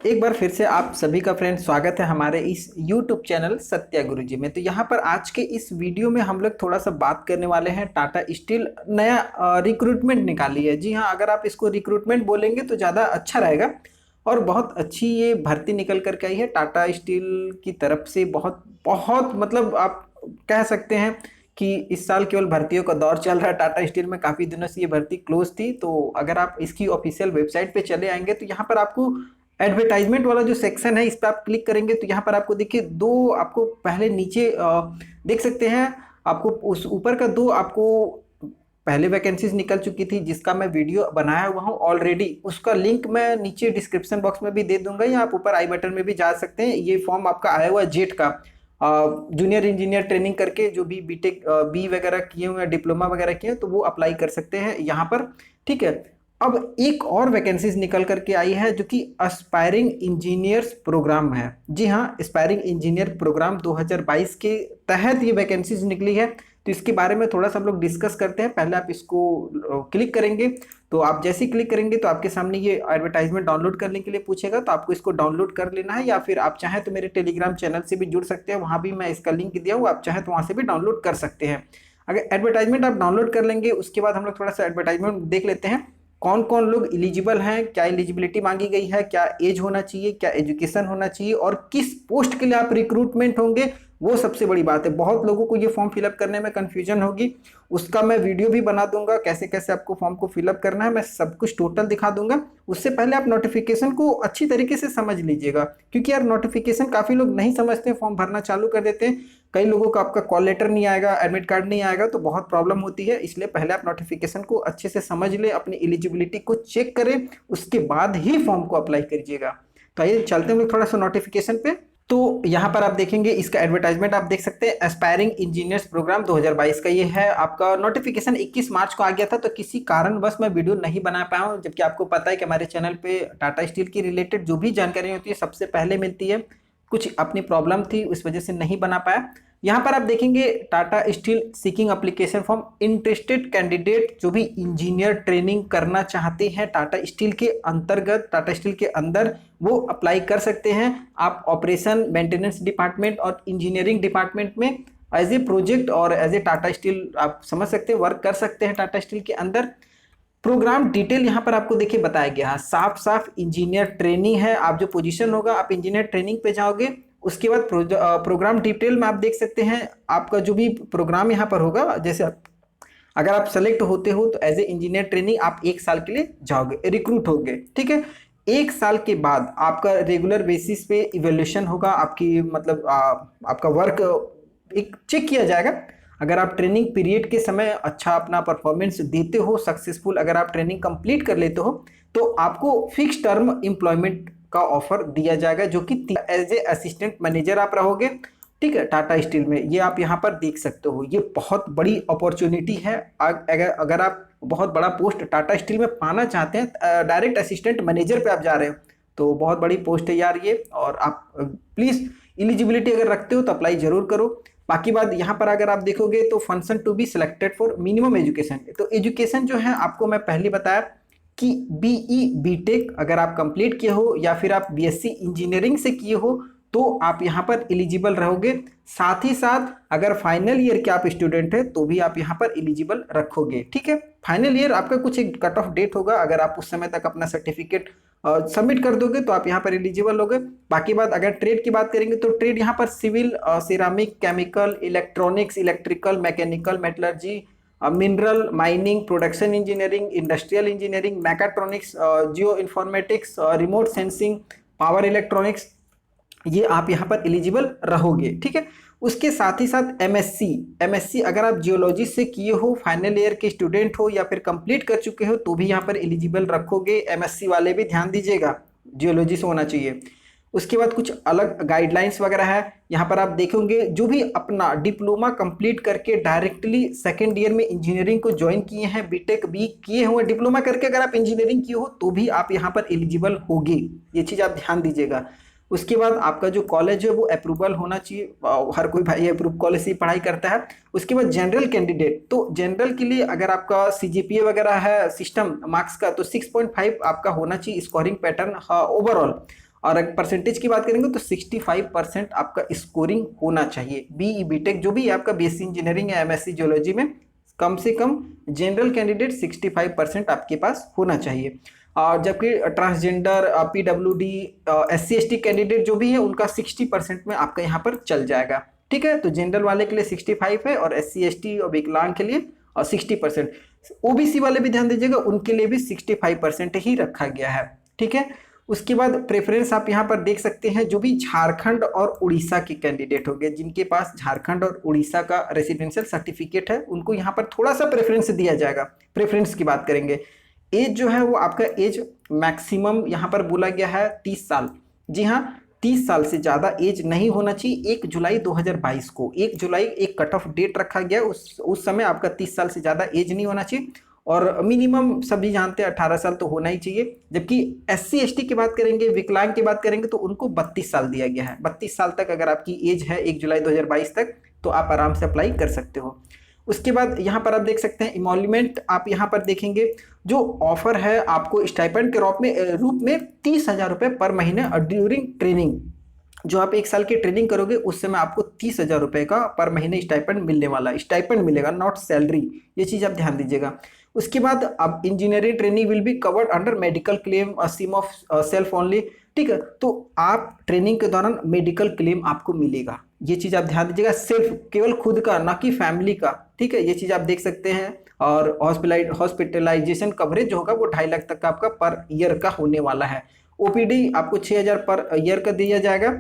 एक बार फिर से आप सभी का फ्रेंड स्वागत है हमारे इस YouTube चैनल सत्या गुरुजी में। तो यहाँ पर आज के इस वीडियो में हम लोग थोड़ा सा बात करने वाले हैं। टाटा स्टील नया रिक्रूटमेंट निकाली है। जी हाँ, अगर आप इसको रिक्रूटमेंट बोलेंगे तो ज़्यादा अच्छा रहेगा। और बहुत अच्छी ये भर्ती निकल करके आई है टाटा स्टील की तरफ से। बहुत बहुत मतलब आप कह सकते हैं कि इस साल केवल भर्तियों का दौर चल रहा है। टाटा स्टील में काफ़ी दिनों से ये भर्ती क्लोज थी। तो अगर आप इसकी ऑफिशियल वेबसाइट पे चले आएंगे तो यहाँ पर आपको एडवर्टाइजमेंट वाला जो सेक्शन है इस पर आप क्लिक करेंगे तो यहाँ पर आपको देखिए दो आपको पहले नीचे देख सकते हैं। आपको उस ऊपर का दो आपको पहले वैकेंसीज निकल चुकी थी जिसका मैं वीडियो बनाया हुआ हूँ ऑलरेडी। उसका लिंक मैं नीचे डिस्क्रिप्शन बॉक्स में भी दे दूंगा या आप ऊपर आई बटन में भी जा सकते हैं। ये फॉर्म आपका आया हुआ है जेट का, जूनियर इंजीनियर ट्रेनिंग करके जो भी बीटेक बी वगैरह किए हुए हैं, डिप्लोमा वगैरह किए हैं, तो वो अप्लाई कर सकते हैं यहाँ पर। ठीक है, अब एक और वैकेंसीज निकल करके आई है जो कि एस्पायरिंग इंजीनियर्स प्रोग्राम है। जी हाँ, एस्पायरिंग इंजीनियर प्रोग्राम 2022 के तहत ये वैकेंसीज निकली है। तो इसके बारे में थोड़ा सा हम लोग डिस्कस करते हैं। पहले आप इसको क्लिक करेंगे तो आप जैसे ही क्लिक करेंगे तो आपके सामने ये एडवर्टाइजमेंट डाउनलोड करने के लिए पूछेगा। तो आपको इसको डाउनलोड कर लेना है या फिर आप चाहें तो मेरे टेलीग्राम चैनल से भी जुड़ सकते हैं, वहाँ भी मैं इसका लिंक दिया हूँ, आप चाहें तो वहाँ से भी डाउनलोड कर सकते हैं। अगर एडवर्टाइजमेंट आप डाउनलोड कर लेंगे उसके बाद हम लोग थोड़ा सा एडवर्टाइजमेंट देख लेते हैं। कौन कौन लोग एलिजिबल हैं, क्या एलिजिबिलिटी मांगी गई है, क्या एज होना चाहिए, क्या एजुकेशन होना चाहिए और किस पोस्ट के लिए आप रिक्रूटमेंट होंगे, वो सबसे बड़ी बात है। बहुत लोगों को ये फॉर्म फिलअप करने में कंफ्यूजन होगी, उसका मैं वीडियो भी बना दूंगा। कैसे कैसे आपको फॉर्म को फिलअप करना है मैं सब कुछ टोटल दिखा दूंगा। उससे पहले आप नोटिफिकेशन को अच्छी तरीके से समझ लीजिएगा, क्योंकि यार नोटिफिकेशन काफ़ी लोग नहीं समझते, फॉर्म भरना चालू कर देते हैं। कई लोगों का आपका कॉल लेटर नहीं आएगा, एडमिट कार्ड नहीं आएगा, तो बहुत प्रॉब्लम होती है। इसलिए पहले आप नोटिफिकेशन को अच्छे से समझ लें, अपनी एलिजिबिलिटी को चेक करें, उसके बाद ही फॉर्म को अप्लाई कीजिएगा। तो आइए चलते हैं थोड़ा सा नोटिफिकेशन पे। तो यहाँ पर आप देखेंगे इसका एडवर्टाइजमेंट आप देख सकते हैं, एस्पायरिंग इंजीनियर्स प्रोग्राम 2022 का ये है। आपका नोटिफिकेशन 21 मार्च को आ गया था। तो किसी कारणवश मैं वीडियो नहीं बना पाया हूँ, जबकि आपको पता है कि हमारे चैनल पे टाटा स्टील की रिलेटेड जो भी जानकारी होती है सबसे पहले मिलती है। कुछ अपनी प्रॉब्लम थी उस वजह से नहीं बना पाया। यहाँ पर आप देखेंगे Tata steel seeking application form interested candidate जो भी इंजीनियर ट्रेनिंग करना चाहते हैं टाटा स्टील के अंतर्गत, टाटा स्टील के अंदर, वो अप्लाई कर सकते हैं। आप ऑपरेशन मेंटेनेंस डिपार्टमेंट और इंजीनियरिंग डिपार्टमेंट में एज ए प्रोजेक्ट और एज ए टाटा स्टील आप समझ सकते हैं, वर्क कर सकते हैं टाटा स्टील के अंदर। प्रोग्राम डिटेल यहाँ पर आपको देखिए बताया गया है, साफ साफ इंजीनियर ट्रेनिंग है। आप जो पोजीशन होगा आप इंजीनियर ट्रेनिंग पे जाओगे। उसके बाद प्रोग्राम डिटेल में आप देख सकते हैं आपका जो भी प्रोग्राम यहाँ पर होगा। जैसे अगर आप सेलेक्ट होते हो तो एज ए इंजीनियर ट्रेनिंग आप 1 साल के लिए जाओगे, रिक्रूट होगे। ठीक है, 1 साल के बाद आपका रेगुलर बेसिस पे इवेल्यूशन होगा। आपकी मतलब आपका वर्क एक चेक किया जाएगा। अगर आप ट्रेनिंग पीरियड के समय अच्छा अपना परफॉर्मेंस देते हो, सक्सेसफुल अगर आप ट्रेनिंग कंप्लीट कर लेते हो, तो आपको फिक्स टर्म एम्प्लॉयमेंट का ऑफर दिया जाएगा, जो कि एज ए असिस्टेंट मैनेजर आप रहोगे। ठीक है, टाटा स्टील में ये आप यहाँ पर देख सकते हो, ये बहुत बड़ी अपॉर्चुनिटी है। अगर आप बहुत बड़ा पोस्ट टाटा स्टील में पाना चाहते हैं, डायरेक्ट असिस्टेंट मैनेजर पे आप जा रहे हो, तो बहुत बड़ी पोस्ट है यार ये। और आप प्लीज़ एलिजिबिलिटी अगर रखते हो तो अप्लाई जरूर करो। बाकी बात यहाँ पर अगर आप देखोगे तो function to be selected for minimum education, तो एजुकेशन जो है आपको मैं पहले बताया कि बीई बीटेक अगर आप कंप्लीट किए हो या फिर आप बीएससी इंजीनियरिंग से किए हो तो आप यहाँ पर एलिजिबल रहोगे। साथ ही साथ अगर फाइनल ईयर के आप स्टूडेंट हैं तो भी आप यहाँ पर एलिजिबल रखोगे। ठीक है, फाइनल ईयर आपका कुछ एक कट ऑफ डेट होगा, अगर आप उस समय तक अपना सर्टिफिकेट सबमिट कर दोगे तो आप यहाँ पर एलिजिबल होगे। बाकी बात अगर ट्रेड की बात करेंगे तो ट्रेड यहाँ पर civil, ceramic, chemical, electronics, electrical, mechanical, metallurgy, mineral, mining, production engineering, industrial engineering, mechatronics, geoinformatics, remote sensing, power electronics, ये आप यहाँ पर एलिजिबल रहोगे। ठीक है, उसके साथ ही साथ एमएससी अगर आप जियोलॉजी से किए हो, फाइनल ईयर के स्टूडेंट हो या फिर कंप्लीट कर चुके हो तो भी यहाँ पर एलिजिबल रखोगे। एमएससी वाले भी ध्यान दीजिएगा, जियोलॉजी से होना चाहिए। उसके बाद कुछ अलग गाइडलाइंस वगैरह है यहाँ पर आप देखोगे। जो भी अपना डिप्लोमा कंप्लीट करके डायरेक्टली सेकेंड ईयर में इंजीनियरिंग को ज्वाइन किए हैं, बीटेक बी किए हुए, डिप्लोमा करके अगर आप इंजीनियरिंग किए हो तो भी आप यहाँ पर एलिजिबल होगे। ये चीज़ आप ध्यान दीजिएगा। उसके बाद आपका जो कॉलेज है वो अप्रूवल होना चाहिए, हर कोई भाई अप्रूव कॉलेज से पढ़ाई करता है। उसके बाद जनरल कैंडिडेट, तो जनरल के लिए अगर आपका सीजीपीए वगैरह है सिस्टम मार्क्स का तो 6.5 आपका होना चाहिए स्कोरिंग पैटर्न ओवरऑल। और अगर परसेंटेज की बात करेंगे तो 65% आपका स्कोरिंग होना चाहिए। बीई बीटेक जो भी है आपका, बीएससी इंजीनियरिंग या एमएससी जियोलॉजी में कम से कम जनरल कैंडिडेट 65% आपके पास होना चाहिए। और जबकि transgender, PWD, SC ST candidate जो भी है उनका 60% में आपका यहाँ पर चल जाएगा। ठीक है, तो जनरल वाले के लिए 65 है और एससी एसटी और विकलांग के लिए 60%। ओबीसी वाले भी ध्यान दीजिएगा, उनके लिए भी 65% ही रखा गया है। ठीक है, उसके बाद प्रेफरेंस आप यहाँ पर देख सकते हैं, जो भी झारखंड और उड़ीसा के कैंडिडेट हो गए, जिनके पास झारखंड और उड़ीसा का रेसिडेंशियल सर्टिफिकेट है, उनको यहाँ पर थोड़ा सा प्रेफरेंस दिया जाएगा। प्रेफरेंस की बात करेंगे, एज जो है वो आपका एज मैक्सिमम यहाँ पर बोला गया है 30 साल। जी हाँ, 30 साल से ज़्यादा एज नहीं होना चाहिए। 1 जुलाई 2022 को 1 जुलाई एक कट ऑफ डेट रखा गया, उस समय आपका 30 साल से ज़्यादा एज नहीं होना चाहिए। और मिनिमम सभी जानते हैं 18 साल तो होना ही चाहिए। जबकि एससी एसटी की बात करेंगे, विकलांग की बात करेंगे तो उनको 32 साल दिया गया है। 32 साल तक अगर आपकी एज है 1 जुलाई 2022 तक, तो आप आराम से अप्लाई कर सकते हो। उसके बाद यहाँ पर आप देख सकते हैं इमोल्यूमेंट, आप यहाँ पर देखेंगे जो ऑफर है आपको स्टाइपेंड के रूप में 30,000 रुपये पर महीने ड्यूरिंग ट्रेनिंग। जो आप 1 साल की ट्रेनिंग करोगे उस समय आपको 30,000 रुपये का पर महीने स्टाइपेंड मिलने वाला है। स्टाइपेंड मिलेगा, नॉट सैलरी, ये चीज़ आप ध्यान दीजिएगा। उसके बाद अब engineering training will be covered under medical claim scheme of self only. ठीक है, तो आप ट्रेनिंग के दौरान मेडिकल क्लेम आपको मिलेगा, ये चीज़ आप ध्यान दीजिएगा। सिर्फ केवल खुद का, ना कि फैमिली का। ठीक है, ये चीज़ आप देख सकते हैं। और हॉस्पिटलाइजेशन कवरेज जो होगा वो 2.5 लाख तक का आपका पर ईयर का होने वाला है। ओपीडी आपको 6,000 पर ईयर का दिया जाएगा।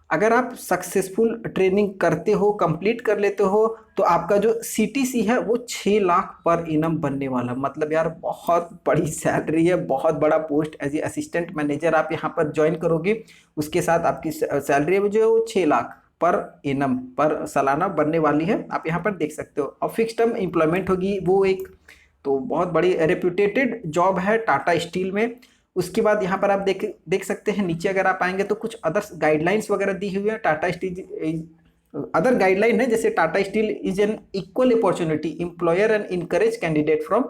अगर आप सक्सेसफुल ट्रेनिंग करते हो, कंप्लीट कर लेते हो, तो आपका जो सीटीसी है वो 6 लाख पर इनम बनने वाला। मतलब यार बहुत बड़ी सैलरी है, बहुत बड़ा post. As a assistant manager आप यहाँ पर ज्वाइन करोगे, उसके साथ आपकी सैलरी जो है वो 6 लाख पर इनम पर सालाना बनने वाली है, आप यहाँ पर देख सकते हो। और फिक्स टर्म एम्प्लॉयमेंट होगी वो एक, तो बहुत बड़ी रेप्यूटेटेड जॉब है टाटा स्टील में। उसके बाद यहाँ पर आप देख सकते हैं, नीचे अगर आप आएंगे तो कुछ अदर्स गाइडलाइंस वगैरह दी हुई है। टाटा स्टील अदर गाइडलाइन है, जैसे Tata steel is an equal opportunity employer and encourage candidate from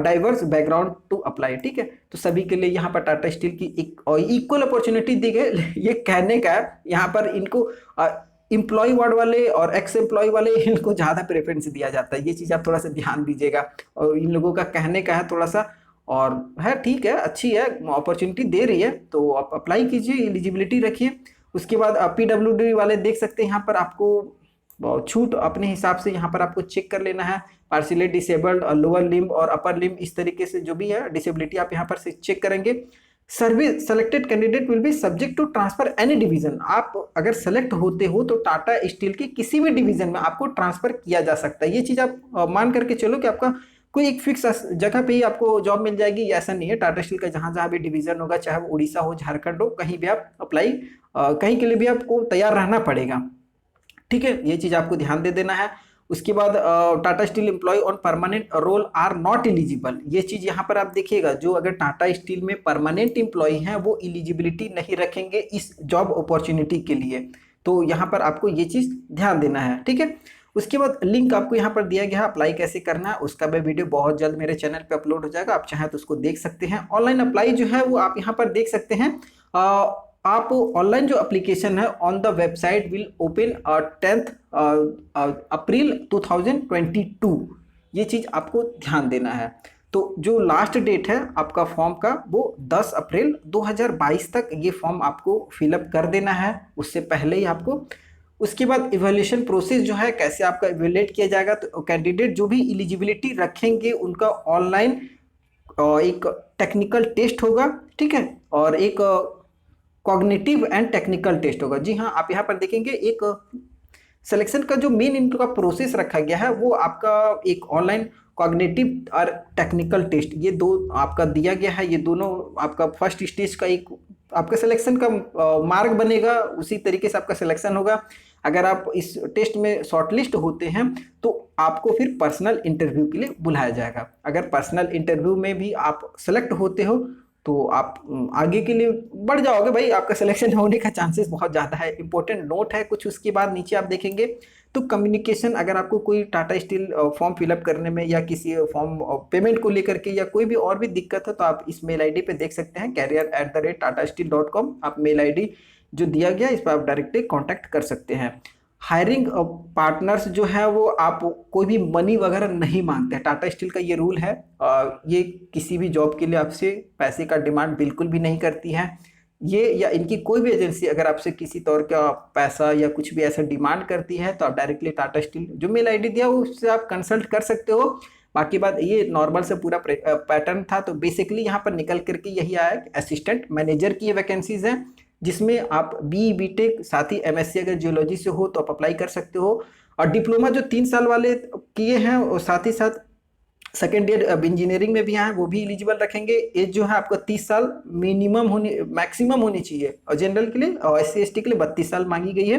diverse background to apply. ठीक है, तो सभी के लिए यहाँ पर टाटा स्टील की एक इक्वल अपॉर्चुनिटी दी गई। ये कहने का है, यहाँ पर इनको एम्प्लॉय वार्ड वाले और एक्स एम्प्लॉय वाले इनको ज़्यादा प्रेफरेंस दिया जाता है। ये चीज़ आप थोड़ा सा ध्यान दीजिएगा। और इन लोगों का कहने का है थोड़ा सा, और है ठीक है, अच्छी है, अपॉर्चुनिटी दे रही है, तो आप अप्लाई कीजिए, एलिजिबिलिटी रखिए। उसके बाद पीडब्ल्यूडी वाले देख सकते हैं, यहाँ पर आपको छूट अपने हिसाब से यहाँ पर आपको चेक कर लेना है। पार्शियली डिसेबल्ड और लोअर लिम्ब और अपर लिम्ब, इस तरीके से जो भी है डिसेबिलिटी आप यहाँ पर से चेक करेंगे। Service selected candidate will be subject to transfer any division. आप अगर सेलेक्ट होते हो तो टाटा स्टील के किसी भी डिवीजन में आपको ट्रांसफर किया जा सकता है। ये चीज़ आप मान करके चलो कि आपका कोई एक फिक्स जगह पे ही आपको जॉब मिल जाएगी, ऐसा नहीं है। टाटा स्टील का जहाँ जहाँ भी डिवीजन होगा, चाहे वो उड़ीसा हो, झारखंड हो, कहीं भी आप अप्लाई कहीं के लिए भी आपको तैयार रहना पड़ेगा। ठीक है, ये चीज़ आपको ध्यान दे देना है। उसके बाद Tata steel employ on permanent role are not eligible. ये चीज़ यहाँ पर आप देखिएगा, जो अगर टाटा स्टील में परमानेंट एम्प्लॉय हैं वो एलिजिबिलिटी नहीं रखेंगे इस जॉब अपॉर्चुनिटी के लिए, तो यहाँ पर आपको ये चीज़ ध्यान देना है। ठीक है, उसके बाद लिंक आपको यहाँ पर दिया गया है, अप्लाई कैसे करना है उसका भी वीडियो बहुत जल्द मेरे चैनल पे अपलोड हो जाएगा, आप चाहें तो उसको देख सकते हैं। ऑनलाइन अप्लाई जो है वो आप यहाँ पर देख सकते हैं। आप ऑनलाइन जो एप्लीकेशन है on the website will open 10 अप्रैल 2022। ये चीज़ आपको ध्यान देना है। तो जो लास्ट डेट है आपका फॉर्म का वो 10 अप्रैल 2022 तक ये फॉर्म आपको फिलअप कर देना है, उससे पहले ही आपको। उसके बाद इवैल्यूएशन प्रोसेस जो है, कैसे आपका इवैल्यूएट किया जाएगा, तो कैंडिडेट जो भी एलिजिबिलिटी रखेंगे उनका ऑनलाइन एक टेक्निकल टेस्ट होगा। ठीक है, और एक कॉग्निटिव एंड टेक्निकल टेस्ट होगा। जी हाँ, आप यहाँ पर देखेंगे एक सिलेक्शन का जो मेन इनका प्रोसेस रखा गया है वो आपका एक ऑनलाइन कॉग्निटिव और टेक्निकल टेस्ट, ये दो आपका दिया गया है। ये दोनों आपका फर्स्ट स्टेज का एक आपका सिलेक्शन का मार्ग बनेगा, उसी तरीके से आपका सिलेक्शन होगा। अगर आप इस टेस्ट में शॉर्टलिस्ट होते हैं तो आपको फिर पर्सनल इंटरव्यू के लिए बुलाया जाएगा। अगर पर्सनल इंटरव्यू में भी आप सेलेक्ट होते हो तो आप आगे के लिए बढ़ जाओगे भाई, आपका सिलेक्शन होने का चांसेस बहुत ज़्यादा है। इंपॉर्टेंट नोट है कुछ, उसके बाद नीचे आप देखेंगे तो कम्युनिकेशन, अगर आपको कोई टाटा स्टील फॉर्म फिलअप करने में या किसी फॉर्म पेमेंट को लेकर के या कोई भी और भी दिक्कत है, तो आप इस मेल आईडी पे देख सकते हैं, career@tatasteel.com। आप मेल आईडी जो दिया गया इस पर आप डायरेक्टली कांटेक्ट कर सकते हैं। हायरिंग पार्टनर्स जो है वो आप कोई भी मनी वगैरह नहीं मांगते हैं। टाटा स्टील का ये रूल है, ये किसी भी जॉब के लिए आपसे पैसे का डिमांड बिल्कुल भी नहीं करती है। ये या इनकी कोई भी एजेंसी अगर आपसे किसी तौर का पैसा या कुछ भी ऐसा डिमांड करती है, तो आप डायरेक्टली टाटा स्टील जो मेल आईडी दिया हो उससे आप कंसल्ट कर सकते हो। बाकी बात ये नॉर्मल से पूरा पैटर्न था। तो बेसिकली यहाँ पर निकल करके यही आया कि असिस्टेंट मैनेजर की ये वैकेंसीज हैं, जिसमें आप BTech साथ ही MSc अगर जियोलॉजी से हो तो आप अप्लाई कर सकते हो। और डिप्लोमा जो 3 साल वाले किए हैं और साथ ही साथ सेकेंड ईयर अब इंजीनियरिंग में भी आए वो भी एलिजिबल रखेंगे। एज जो है आपका 30 साल मिनिमम होनी मैक्सिमम होनी चाहिए, और जनरल के लिए और SC ST के लिए 32 साल मांगी गई है।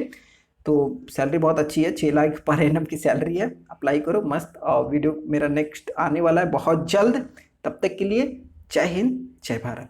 तो सैलरी बहुत अच्छी है, 6 लाख पर एनम की सैलरी है। अप्लाई करो मस्त। और वीडियो मेरा नेक्स्ट आने वाला है बहुत जल्द। तब तक के लिए जय हिंद, जय भारत।